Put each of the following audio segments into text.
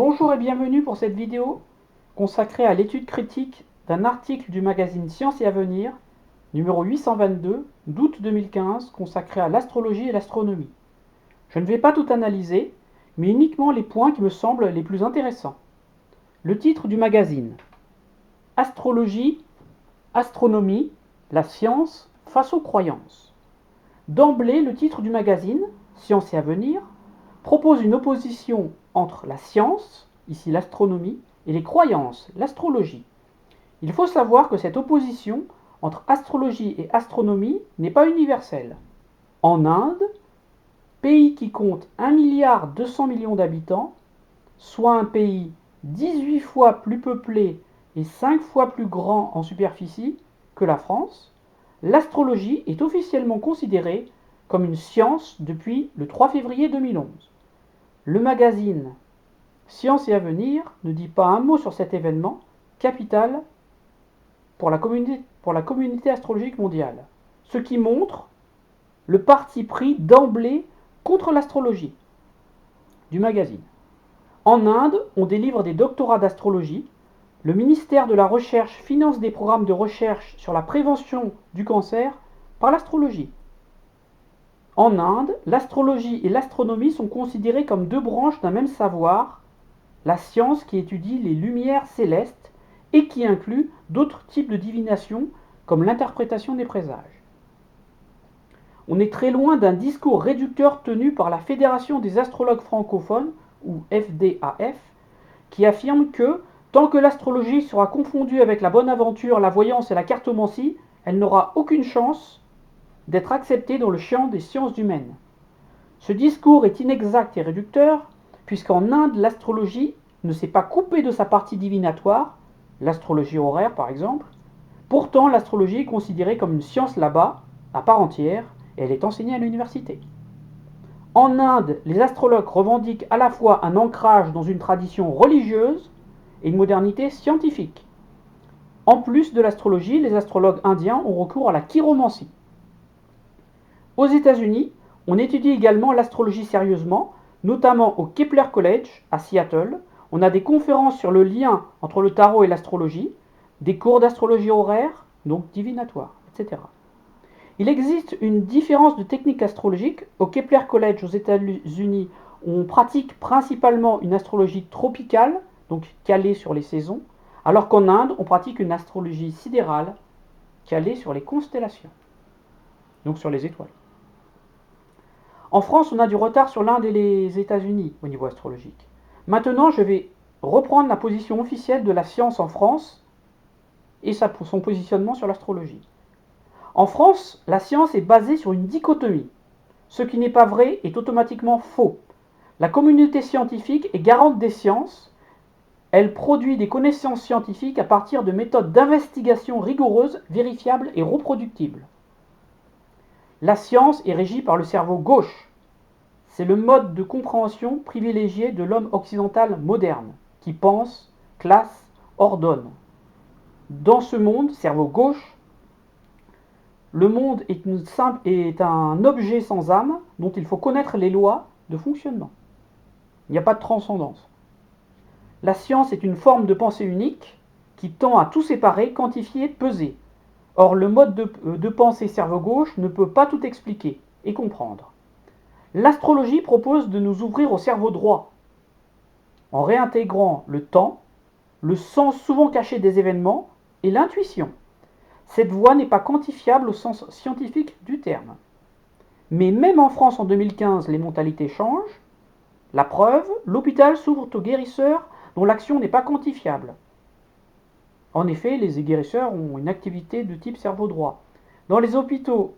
Bonjour et bienvenue pour cette vidéo consacrée à l'étude critique d'un article du magazine Science et Avenir, numéro 822 d'août 2015, consacré à l'astrologie et l'astronomie. Je ne vais pas tout analyser, mais uniquement les points qui me semblent les plus intéressants. Le titre du magazine: Astrologie, astronomie, la science face aux croyances. D'emblée, le titre du magazine, Science et Avenir, propose une opposition entre la science, ici l'astronomie, et les croyances, l'astrologie. Il faut savoir que cette opposition entre astrologie et astronomie n'est pas universelle. En Inde, pays qui compte 1,2 milliard d'habitants, soit un pays 18 fois plus peuplé et 5 fois plus grand en superficie que la France, l'astrologie est officiellement considérée comme une science depuis le 3 février 2011. Le magazine Science et Avenir ne dit pas un mot sur cet événement capital pour la communauté astrologique mondiale, ce qui montre le parti pris d'emblée contre l'astrologie du magazine. En Inde, on délivre des doctorats d'astrologie. Le ministère de la Recherche finance des programmes de recherche sur la prévention du cancer par l'astrologie. En Inde, l'astrologie et l'astronomie sont considérées comme deux branches d'un même savoir, la science qui étudie les lumières célestes et qui inclut d'autres types de divination comme l'interprétation des présages. On est très loin d'un discours réducteur tenu par la Fédération des astrologues francophones, ou FDAF, qui affirme que tant que l'astrologie sera confondue avec la bonne aventure, la voyance et la cartomancie, elle n'aura aucune chance d'être acceptée dans le champ des sciences humaines. Ce discours est inexact et réducteur, puisqu'en Inde, l'astrologie ne s'est pas coupée de sa partie divinatoire, l'astrologie horaire par exemple. Pourtant, l'astrologie est considérée comme une science là-bas, à part entière, et elle est enseignée à l'université. En Inde, les astrologues revendiquent à la fois un ancrage dans une tradition religieuse et une modernité scientifique. En plus de l'astrologie, les astrologues indiens ont recours à la chiromancie. Aux États-Unis, on étudie également l'astrologie sérieusement, notamment au Kepler College à Seattle. On a des conférences sur le lien entre le tarot et l'astrologie, des cours d'astrologie horaire, donc divinatoire, etc. Il existe une différence de technique astrologique. Au Kepler College aux États-Unis, on pratique principalement une astrologie tropicale, donc calée sur les saisons, alors qu'en Inde, on pratique une astrologie sidérale, calée sur les constellations, donc sur les étoiles. En France, on a du retard sur l'Inde et les États-Unis au niveau astrologique. Maintenant, je vais reprendre la position officielle de la science en France et son positionnement sur l'astrologie. En France, la science est basée sur une dichotomie. Ce qui n'est pas vrai est automatiquement faux. La communauté scientifique est garante des sciences. Elle produit des connaissances scientifiques à partir de méthodes d'investigation rigoureuses, vérifiables et reproductibles. La science est régie par le cerveau gauche. C'est le mode de compréhension privilégié de l'homme occidental moderne, qui pense, classe, ordonne. Dans ce monde, cerveau gauche, le monde est un objet sans âme dont il faut connaître les lois de fonctionnement. Il n'y a pas de transcendance. La science est une forme de pensée unique qui tend à tout séparer, quantifier, peser. Or, le mode de pensée cerveau gauche ne peut pas tout expliquer et comprendre. L'astrologie propose de nous ouvrir au cerveau droit, en réintégrant le temps, le sens souvent caché des événements et l'intuition. Cette voie n'est pas quantifiable au sens scientifique du terme. Mais même en France en 2015, les mentalités changent. La preuve, l'hôpital s'ouvre aux guérisseurs dont l'action n'est pas quantifiable. En effet, les guérisseurs ont une activité de type cerveau droit. Dans les hôpitaux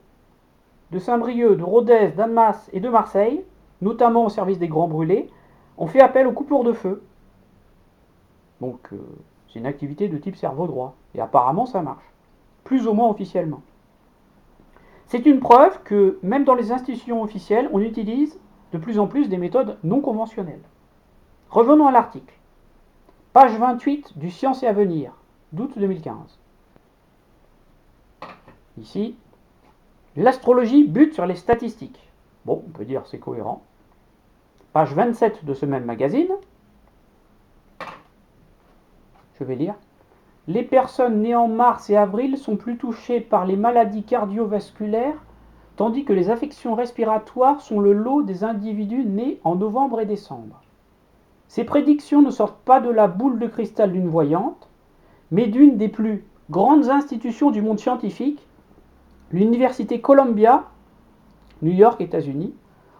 de Saint-Brieuc, de Rodez, d'Annemasse et de Marseille, notamment au service des grands brûlés, on fait appel aux coupures de feu. Donc c'est une activité de type cerveau droit. Et apparemment ça marche. Plus ou moins officiellement. C'est une preuve que même dans les institutions officielles, on utilise de plus en plus des méthodes non conventionnelles. Revenons à l'article. Page 28 du Science et Avenir, d'août 2015. Ici, l'astrologie bute sur les statistiques. Bon, on peut dire c'est cohérent. Page 27 de ce même magazine. Je vais lire. Les personnes nées en mars et avril sont plus touchées par les maladies cardiovasculaires, tandis que les affections respiratoires sont le lot des individus nés en novembre et décembre. Ces prédictions ne sortent pas de la boule de cristal d'une voyante, mais d'une des plus grandes institutions du monde scientifique, l'Université Columbia, New York, États-Unis.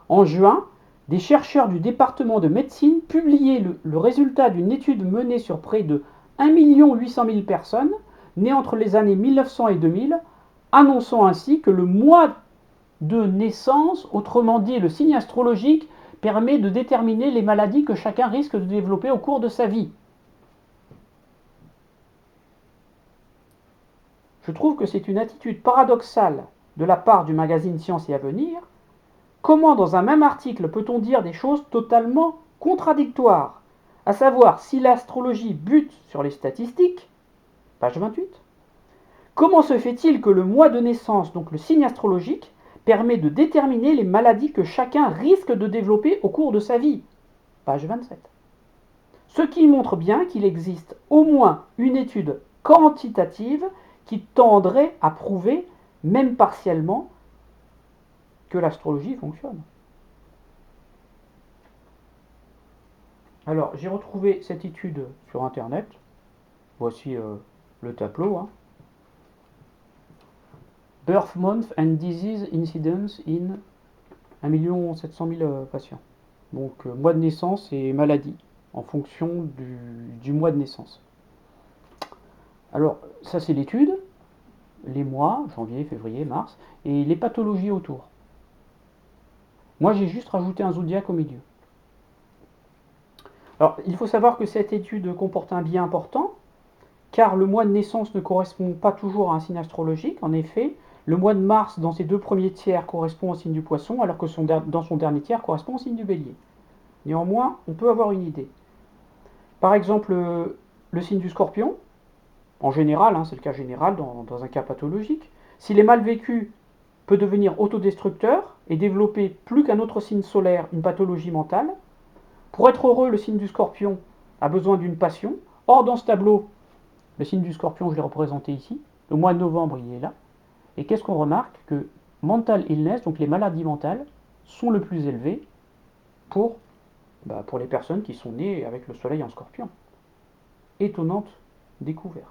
En juin, des chercheurs du département de médecine publiaient le résultat d'une étude menée sur près de 1 800 000 personnes nées entre les années 1900 et 2000, annonçant ainsi que le mois de naissance, autrement dit le signe astrologique, permet de déterminer les maladies que chacun risque de développer au cours de sa vie. Je trouve que c'est une attitude paradoxale de la part du magazine Science et Avenir. Comment dans un même article peut-on dire des choses totalement contradictoires, à savoir si l'astrologie bute sur les statistiques, page 28. Comment se fait-il que le mois de naissance, donc le signe astrologique, permet de déterminer les maladies que chacun risque de développer au cours de sa vie, page 27. Ce qui montre bien qu'il existe au moins une étude quantitative qui tendrait à prouver, même partiellement, que l'astrologie fonctionne. Alors, j'ai retrouvé cette étude sur Internet. Voici le tableau. Birth Month and Disease Incidence in 1 700 000 patients. Donc, mois de naissance et maladie, en fonction du mois de naissance. Alors, ça c'est l'étude, les mois, janvier, février, mars, et les pathologies autour. Moi, j'ai juste rajouté un zodiaque au milieu. Alors, il faut savoir que cette étude comporte un biais important, car le mois de naissance ne correspond pas toujours à un signe astrologique. En effet, le mois de mars, dans ses 2 premiers tiers, correspond au signe du Poisson, alors que dans son dernier tiers, correspond au signe du Bélier. Néanmoins, on peut avoir une idée. Par exemple, le signe du Scorpion, en général, c'est le cas général dans un cas pathologique, s'il est mal vécu, peut devenir autodestructeur et développer plus qu'un autre signe solaire une pathologie mentale. Pour être heureux, le signe du Scorpion a besoin d'une passion. Or, dans ce tableau, le signe du Scorpion, je l'ai représenté ici. Le mois de novembre, il est là. Et qu'est-ce qu'on remarque? Que mental illness, donc les maladies mentales, sont le plus élevées pour les personnes qui sont nées avec le soleil en Scorpion. Étonnante découverte.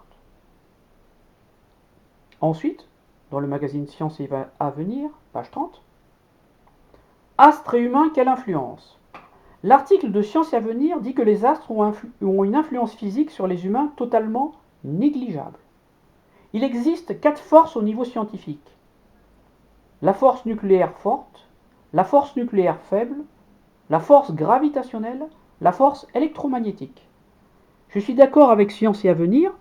Ensuite, dans le magazine Science et Avenir, page 30, Astres et humains, quelle influence? L'article de Science et Avenir dit que les astres ont une influence physique sur les humains totalement négligeable. Il existe 4 forces au niveau scientifique. La force nucléaire forte, la force nucléaire faible, la force gravitationnelle, la force électromagnétique. Je suis d'accord avec Science et Avenir.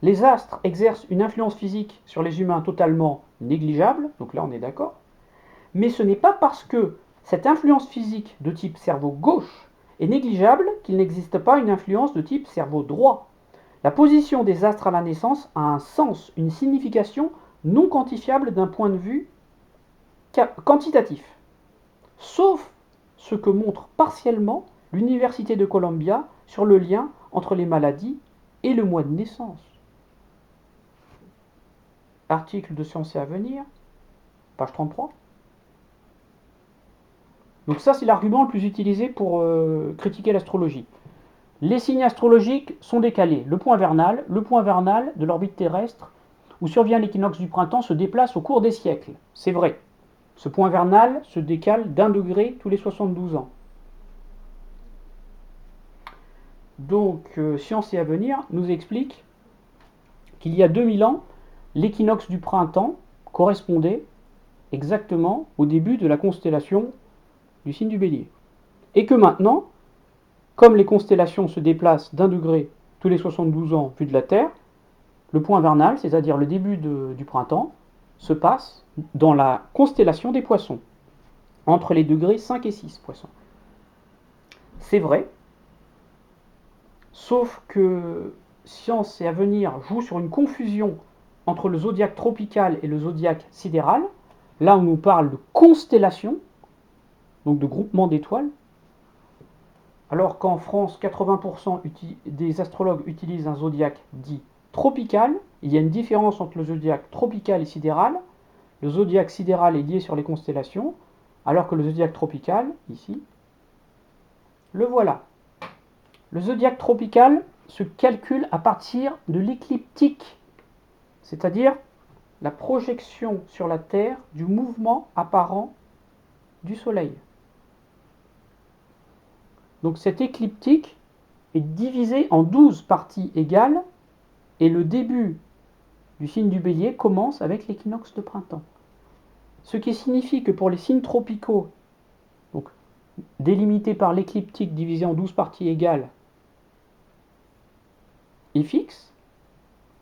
Les astres exercent une influence physique sur les humains totalement négligeable, donc là on est d'accord. Mais ce n'est pas parce que cette influence physique de type cerveau gauche est négligeable qu'il n'existe pas une influence de type cerveau droit. La position des astres à la naissance a un sens, une signification non quantifiable d'un point de vue quantitatif. Sauf ce que montre partiellement l'Université de Columbia sur le lien entre les maladies et le mois de naissance. Article de Science et Avenir, page 33. Donc ça, c'est l'argument le plus utilisé pour critiquer l'astrologie. Les signes astrologiques sont décalés. Le point vernal de l'orbite terrestre, où survient l'équinoxe du printemps, se déplace au cours des siècles. C'est vrai. Ce point vernal se décale d'1 degré tous les 72 ans. Donc, Science et Avenir nous explique qu'il y a 2000 ans, l'équinoxe du printemps correspondait exactement au début de la constellation du signe du Bélier. Et que maintenant, comme les constellations se déplacent d'1 degré tous les 72 ans vue de la Terre, le point vernal, c'est-à-dire le début du printemps, se passe dans la constellation des Poissons, entre les degrés 5 et 6 Poissons. C'est vrai, sauf que Science et Avenir joue sur une confusion entre le zodiaque tropical et le zodiaque sidéral. Là, on nous parle de constellation, donc de groupement d'étoiles, Alors qu'en France, 80% des astrologues utilisent un zodiaque dit tropical, il y a une différence entre le zodiaque tropical et sidéral. Le zodiaque sidéral est lié sur les constellations, alors que le zodiaque tropical, ici, le voilà. Le zodiaque tropical se calcule à partir de l'écliptique, c'est-à-dire la projection sur la Terre du mouvement apparent du Soleil. Donc cette écliptique est divisée en 12 parties égales et le début du signe du Bélier commence avec l'équinoxe de printemps. Ce qui signifie que pour les signes tropicaux, donc délimités par l'écliptique divisé en 12 parties égales et fixes,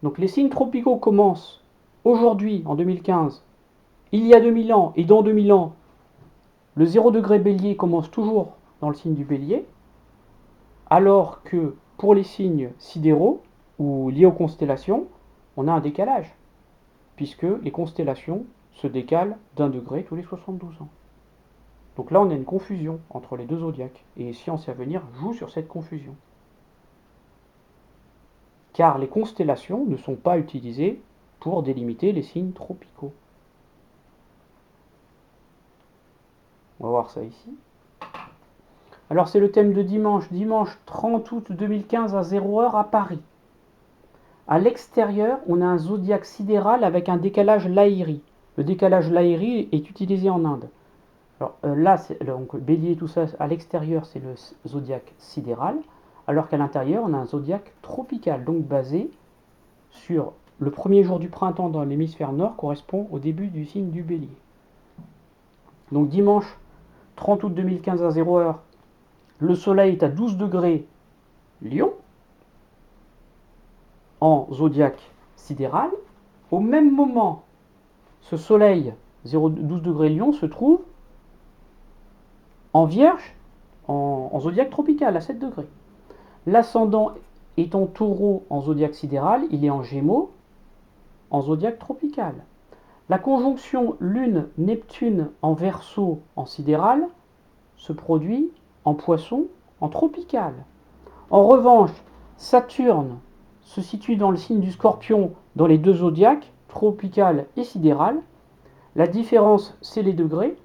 donc les signes tropicaux commencent aujourd'hui en 2015, il y a 2000 ans et dans 2000 ans, le 0 degré Bélier commence toujours dans le signe du Bélier, alors que pour les signes sidéraux ou liés aux constellations, on a un décalage, puisque les constellations se décalent d'1 degré tous les 72 ans. Donc là, on a une confusion entre les deux zodiaques, et Science et Avenir joue sur cette confusion. Car les constellations ne sont pas utilisées pour délimiter les signes tropicaux. On va voir ça ici. Alors c'est le thème de dimanche, dimanche 30 août 2015 à 0h à Paris. À l'extérieur, on a un zodiaque sidéral avec un décalage Lahiri. Le décalage Lahiri est utilisé en Inde. Alors là, donc, Bélier, tout ça, à l'extérieur, c'est le zodiaque sidéral, alors qu'à l'intérieur, on a un zodiaque tropical, donc basé sur le premier jour du printemps dans l'hémisphère nord, correspond au début du signe du Bélier. Donc dimanche 30 août 2015 à 0h, le soleil est à 12 degrés Lion, en zodiaque sidéral. Au même moment, ce soleil 12 degrés Lion se trouve en Vierge, en zodiaque tropical à 7 degrés. L'ascendant est en Taureau en zodiaque sidéral, il est en Gémeaux en zodiaque tropical. La conjonction Lune-Neptune en Verseau en sidéral se produit en Poisson en tropical. En revanche, Saturne se situe dans le signe du Scorpion dans les deux zodiaques, tropical et sidéral. La différence, c'est les degrés.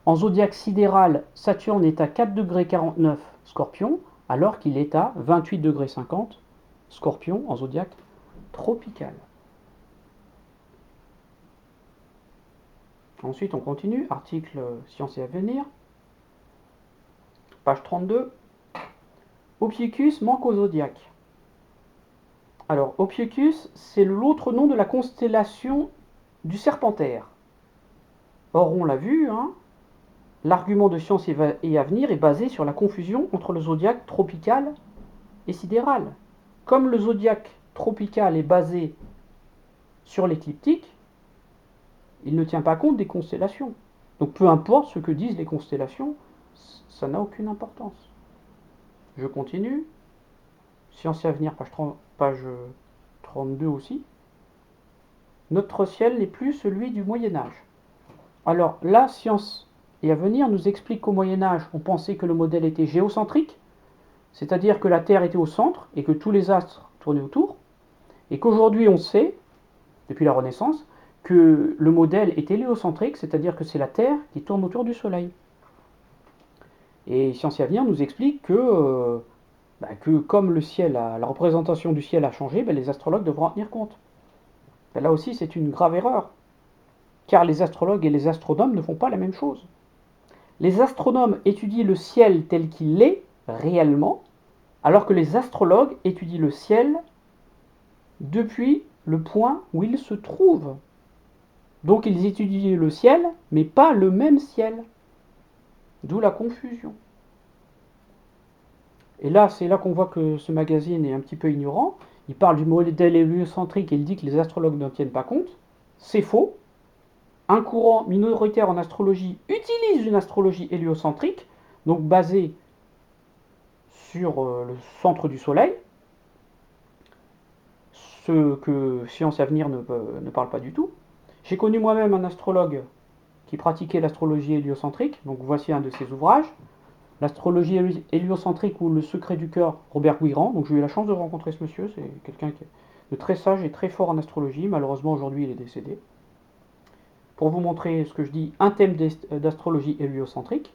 En zodiaque sidéral, Saturne est à 4 degrés 49 Scorpion, alors qu'il est à 28 degrés 50 Scorpion en zodiaque tropical. Ensuite, on continue, article Science et Avenir, page 32. Ophiuchus manque au zodiaque. Alors, Ophiuchus, c'est l'autre nom de la constellation du Serpentaire. Or, on l'a vu, l'argument de Science et Avenir est basé sur la confusion entre le zodiaque tropical et sidéral. Comme le zodiaque tropical est basé sur l'écliptique, il ne tient pas compte des constellations. Donc peu importe ce que disent les constellations, ça n'a aucune importance. Je continue. Science et Avenir, page 32 aussi. Notre ciel n'est plus celui du Moyen-Âge. Alors là, Science et Avenir nous explique qu'au Moyen-Âge, on pensait que le modèle était géocentrique, c'est-à-dire que la Terre était au centre et que tous les astres tournaient autour, et qu'aujourd'hui on sait, depuis la Renaissance, que le modèle est héliocentrique, c'est-à-dire que c'est la Terre qui tourne autour du Soleil. Et Science et Avenir nous explique que comme le ciel, la représentation du ciel a changé, les astrologues devront en tenir compte. Là aussi, c'est une grave erreur, car les astrologues et les astronomes ne font pas la même chose. Les astronomes étudient le ciel tel qu'il est réellement, alors que les astrologues étudient le ciel depuis le point où il se trouve. Donc ils étudient le ciel, mais pas le même ciel. D'où la confusion. Et là, c'est là qu'on voit que ce magazine est un petit peu ignorant. Il parle du modèle héliocentrique et il dit que les astrologues n'en tiennent pas compte. C'est faux. Un courant minoritaire en astrologie utilise une astrologie héliocentrique, donc basée sur le centre du Soleil, ce que Science et Avenir ne parle pas du tout. J'ai connu moi-même un astrologue qui pratiquait l'astrologie héliocentrique, donc voici un de ses ouvrages. l'astrologie héliocentrique ou le secret du cœur, Robert Guirand. Donc j'ai eu la chance de rencontrer ce monsieur, c'est quelqu'un de très sage et très fort en astrologie. Malheureusement aujourd'hui il est décédé. Pour vous montrer ce que je dis, un thème d'astrologie héliocentrique.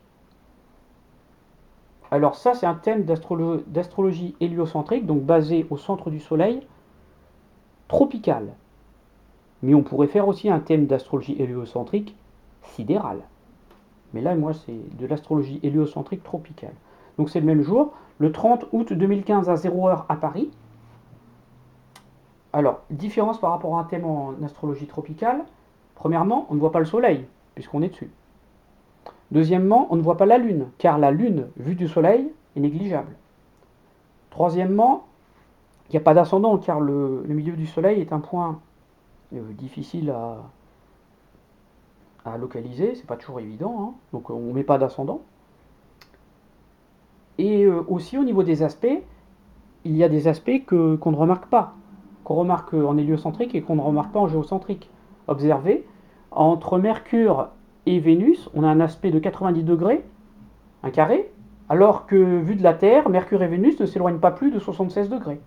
Alors ça c'est un thème d'astrologie héliocentrique, donc basé au centre du soleil, tropical. Mais on pourrait faire aussi un thème d'astrologie héliocentrique sidérale. Mais là, moi, c'est de l'astrologie héliocentrique tropicale. Donc c'est le même jour, le 30 août 2015 à 0h à Paris. Alors, différence par rapport à un thème en astrologie tropicale. Premièrement, on ne voit pas le soleil, puisqu'on est dessus. Deuxièmement, on ne voit pas la lune, car la lune, vue du soleil, est négligeable. Troisièmement, il n'y a pas d'ascendant, car le milieu du soleil est un point difficile à localiser, c'est pas toujours évident, hein. Donc on ne met pas d'ascendant. Et aussi au niveau des aspects, il y a des aspects qu'on ne remarque pas, qu'on remarque en héliocentrique et qu'on ne remarque pas en géocentrique. Observez, entre Mercure et Vénus, on a un aspect de 90 degrés, un carré, alors que vu de la Terre, Mercure et Vénus ne s'éloignent pas plus de 76 degrés.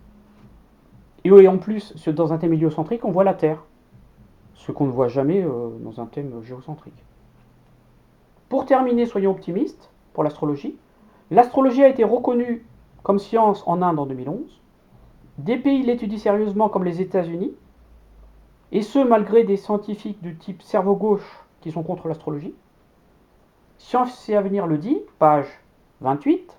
Et en plus, dans un thème héliocentrique, on voit la Terre, ce qu'on ne voit jamais dans un thème géocentrique. Pour terminer, soyons optimistes pour l'astrologie. L'astrologie a été reconnue comme science en Inde en 2011. Des pays l'étudient sérieusement comme les États-Unis, et ce malgré des scientifiques du type cerveau gauche qui sont contre l'astrologie. Science et Avenir le dit, page 28.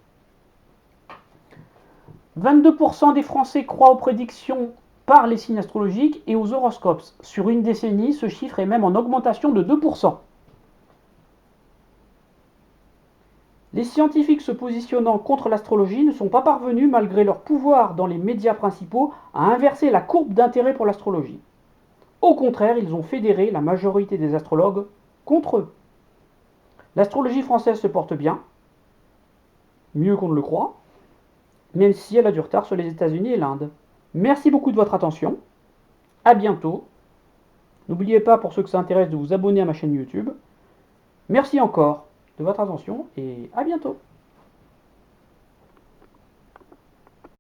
22% des Français croient aux prédictions par les signes astrologiques et aux horoscopes. Sur une décennie, ce chiffre est même en augmentation de 2%. Les scientifiques se positionnant contre l'astrologie ne sont pas parvenus, malgré leur pouvoir dans les médias principaux, à inverser la courbe d'intérêt pour l'astrologie. Au contraire, ils ont fédéré la majorité des astrologues contre eux. L'astrologie française se porte bien, mieux qu'on ne le croit, même si elle a du retard sur les États-Unis et l'Inde. Merci beaucoup de votre attention, à bientôt. N'oubliez pas, pour ceux que ça intéresse, de vous abonner à ma chaîne YouTube. Merci encore de votre attention et à bientôt.